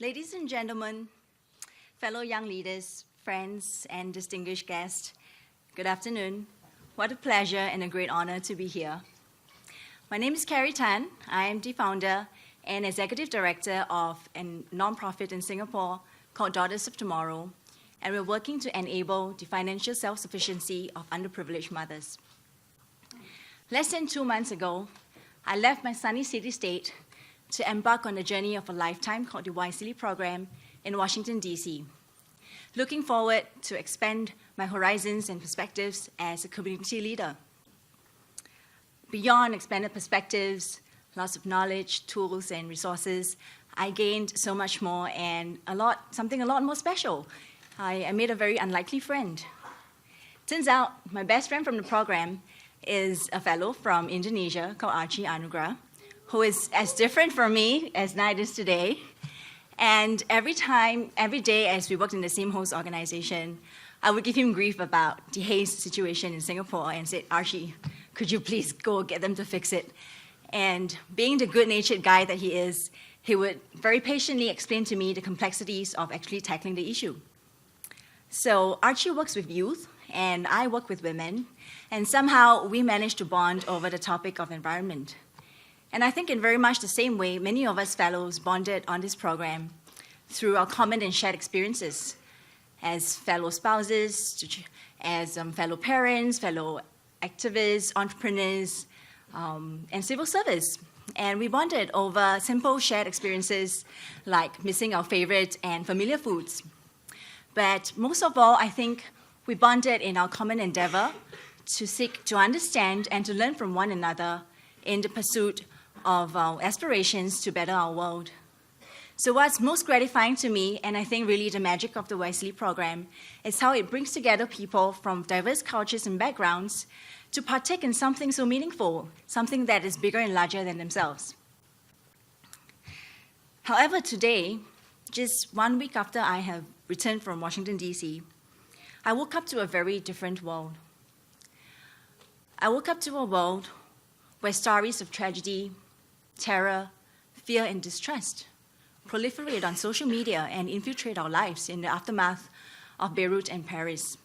Ladies and gentlemen, fellow young leaders, friends, and distinguished guests, good afternoon. What a pleasure and a great honor to be here. My name is Carrie Tan. I am the founder and executive director of a nonprofit in Singapore called Daughters of Tomorrow, and we're working to enable the financial self-sufficiency of underprivileged mothers. Less than 2 months ago, I left my sunny city-state to embark on the journey of a lifetime called the YSEALI program in Washington, D.C. Looking forward to expand my horizons and perspectives as a community leader. Beyond expanded perspectives, lots of knowledge, tools, and resources, I gained so much more and something a lot more special. I made a very unlikely friend. Turns out my best friend from the program is a fellow from Indonesia called Archie Anugrah, who is as different from me as night is today. And every day as we worked in the same host organization, I would give him grief about the haze situation in Singapore and say, Archie, could you please go get them to fix it? And being the good-natured guy that he is, he would very patiently explain to me the complexities of actually tackling the issue. So Archie works with youth, and I work with women, and somehow we managed to bond over the topic of environment. And I think in very much the same way, many of us fellows bonded on this program through our common and shared experiences as fellow spouses, as fellow parents, fellow activists, entrepreneurs, and civil service. And we bonded over simple shared experiences like missing our favorite and familiar foods. But most of all, I think we bonded in our common endeavor to seek to understand and to learn from one another in the pursuit of our aspirations to better our world. So what's most gratifying to me, and I think really the magic of the YSEALI program, is how it brings together people from diverse cultures and backgrounds to partake in something so meaningful, something that is bigger and larger than themselves. However, today, just 1 week after I have returned from Washington, D.C., I woke up to a very different world. I woke up to a world where stories of tragedy, terror, fear, and distrust proliferate on social media and infiltrate our lives in the aftermath of Beirut and Paris.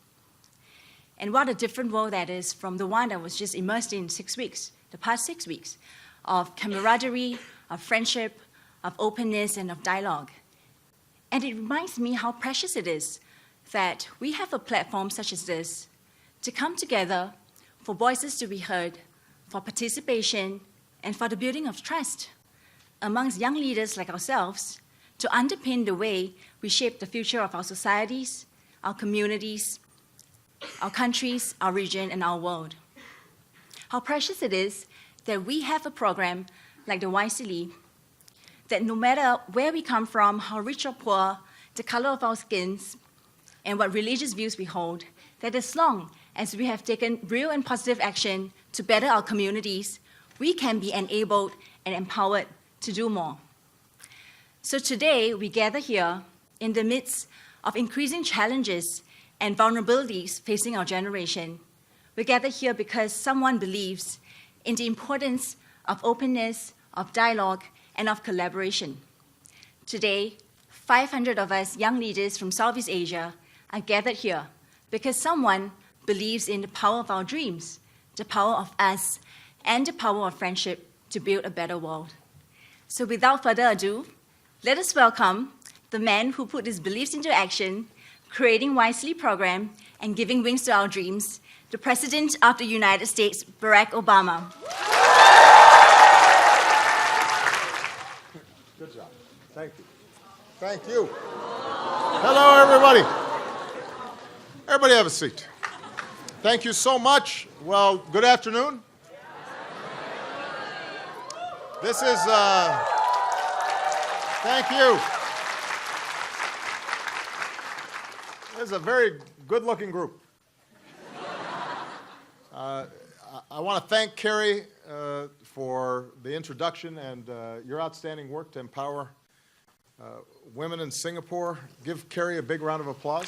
And what a different world that is from the one that was just immersed in 6 weeks, the past 6 weeks, of camaraderie, of friendship, of openness, and of dialogue. And it reminds me how precious it is that we have a platform such as this to come together for voices to be heard, for participation, and for the building of trust amongst young leaders like ourselves to underpin the way we shape the future of our societies, our communities, our countries, our region, and our world. How precious it is that we have a program like the YSEALI that no matter where we come from, how rich or poor, the color of our skins, and what religious views we hold, that as long as we have taken real and positive action to better our communities, we can be enabled and empowered to do more. So today, we gather here in the midst of increasing challenges and vulnerabilities facing our generation. We gather here because someone believes in the importance of openness, of dialogue, and of collaboration. Today, 500 of us young leaders from Southeast Asia are gathered here because someone believes in the power of our dreams, the power of us, and the power of friendship to build a better world. So without further ado, let us welcome the man who put his beliefs into action, creating YSEALI program, and giving wings to our dreams, the President of the United States, Barack Obama. Good job. Thank you. Thank you. Hello, everybody. Everybody have a seat. Thank you so much. Well, good afternoon. This is, thank you. This is a very good-looking group. I want to thank Carrie for the introduction and your outstanding work to empower women in Singapore. Give Carrie a big round of applause.